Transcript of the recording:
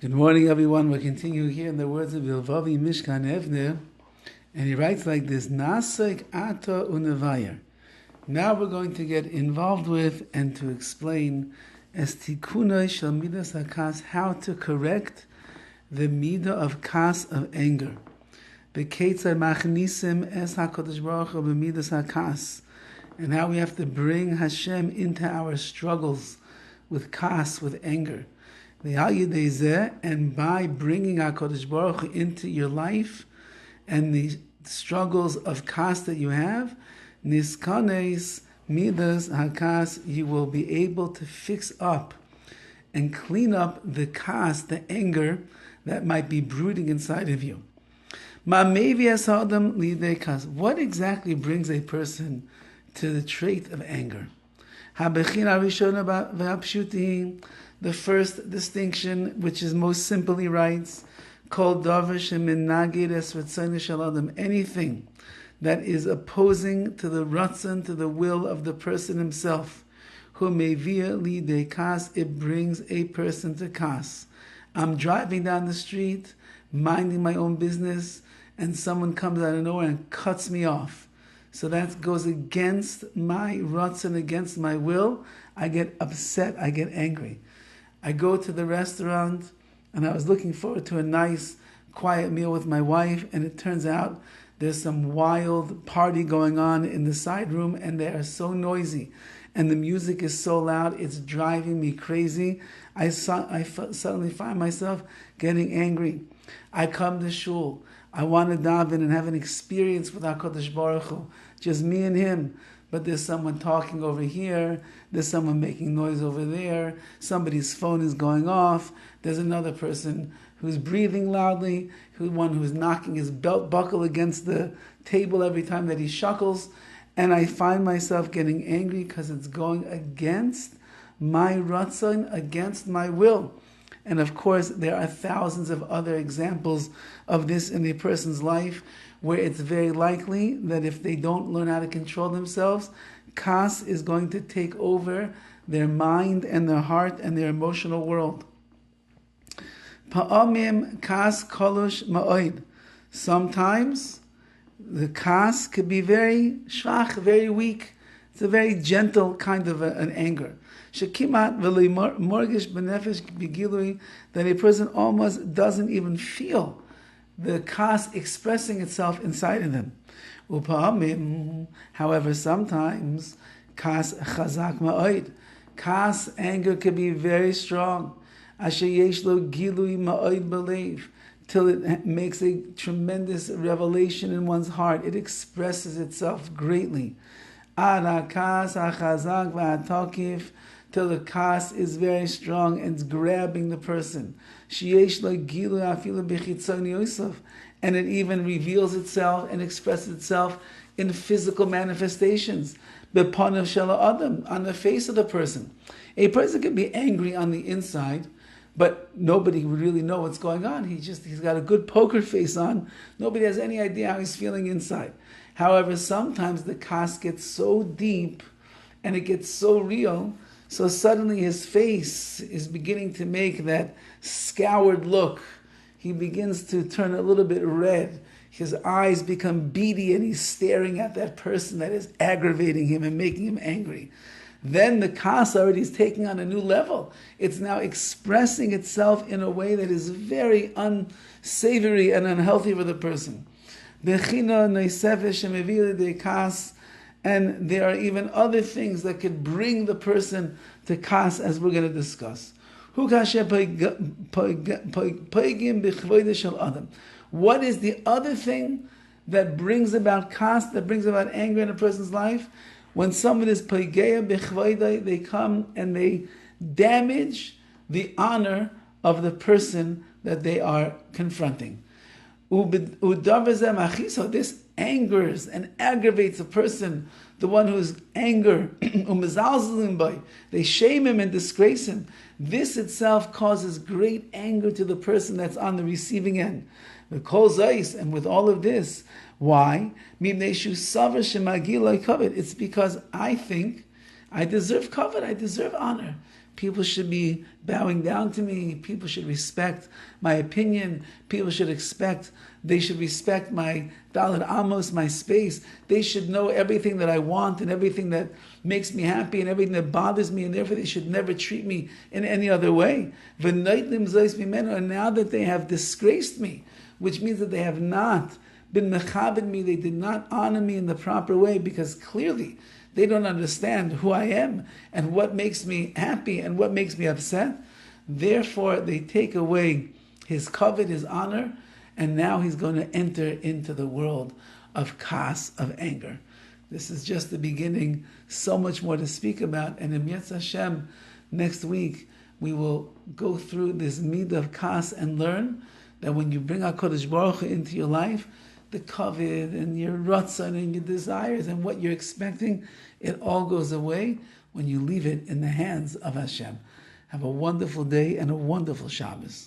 Good morning, everyone. We're continuing here in the words of BILVAVI, MISHKAN, EVNEH, and he writes like this: Nasik ata unevayir. Now we're going to get involved with and to explain estikunai shel midas hakas, how to correct the midah of kas, of anger. Bekeitzar machnisim es hakodesh baruch hu b'midas hakas, and how we have to bring Hashem into our struggles with kas, with anger. And by bringing HaKadosh Baruch Hu into your life and the struggles of kas that you have, niskanes midas hakas, you will be able to fix up and clean up the kas, the anger that might be brooding inside of you. What exactly brings a person to the trait of anger? The first distinction, which is most simply writes, anything that is opposing to the ratzon, to the will of the person himself, it brings a person to kas. I'm driving down the street, minding my own business, and someone comes out of nowhere and cuts me off. So that goes against my ratzon, against my will. I get upset, I get angry. I go to the restaurant, and I was looking forward to a nice, quiet meal with my wife, and it turns out there's some wild party going on in the side room, and they are so noisy, and the music is so loud, it's driving me crazy. I suddenly find myself getting angry. I come to shul. I want to daven and have an experience with HaKadosh Baruch Hu, just me and Him. But there's someone talking over here, there's someone making noise over there, somebody's phone is going off, there's another person who's breathing loudly, one who's knocking his belt buckle against the table every time that he shuckles, and I find myself getting angry because it's going against my ratzon, against my will. And of course, there are thousands of other examples of this in a person's life, where it's very likely that if they don't learn how to control themselves, kas is going to take over their mind and their heart and their emotional world. Pa'amim kas kolosh ma'oid. Sometimes the kas could be very shvach, very weak. It's a very gentle kind of an anger. Shekimat v'li morgish b'nefesh b'gilui, that a person almost doesn't even feel the kas expressing itself inside of them. However, sometimes kas chazak ma'od. Kas, anger, can be very strong. Asher yesh lo gilui ma'od b'leiv, till it makes a tremendous revelation in one's heart. It expresses itself greatly. Ad kas hachazak v'atokif, till the kas is very strong and it's grabbing the person. And it even reveals itself and expresses itself in physical manifestations. On the face of the person. A person can be angry on the inside, but nobody would really know what's going on. He's got a good poker face on. Nobody has any idea how he's feeling inside. However, sometimes the kas gets so deep and it gets so real, so suddenly his face is beginning to make that scoured look. He begins to turn a little bit red. His eyes become beady and he's staring at that person that is aggravating him and making him angry. Then the kas already is taking on a new level. It's now expressing itself in a way that is very unsavory and unhealthy for the person. And there are even other things that could bring the person to kas, as we're going to discuss. What is the other thing that brings about kas, that brings about anger in a person's life? When someone is paigeya b'chvoidai, they come and they damage the honor of the person that they are confronting. So this angers and aggravates a person, the one who's anger, they shame him and disgrace him. This itself causes great anger to the person that's on the receiving end. And with all of this, why? It's because I think I deserve covet, I deserve honor. People should be bowing down to me. People should respect my opinion. People should respect my Daled Amos, my space. They should know everything that I want and everything that makes me happy and everything that bothers me, and therefore they should never treat me in any other way. And now that they have disgraced me, which means that they have not been mechabed me, they did not honor me in the proper way, because clearly they don't understand who I am and what makes me happy and what makes me upset. Therefore, they take away his kavod, his honor, and now he's going to enter into the world of kas, of anger. This is just the beginning. So much more to speak about. And in Yetz Hashem, next week, we will go through this midah of kas and learn that when you bring HaKadosh Baruch Hu into your life, the kavod and your ratzon and your desires and what you're expecting, it all goes away when you leave it in the hands of Hashem. Have a wonderful day and a wonderful Shabbos.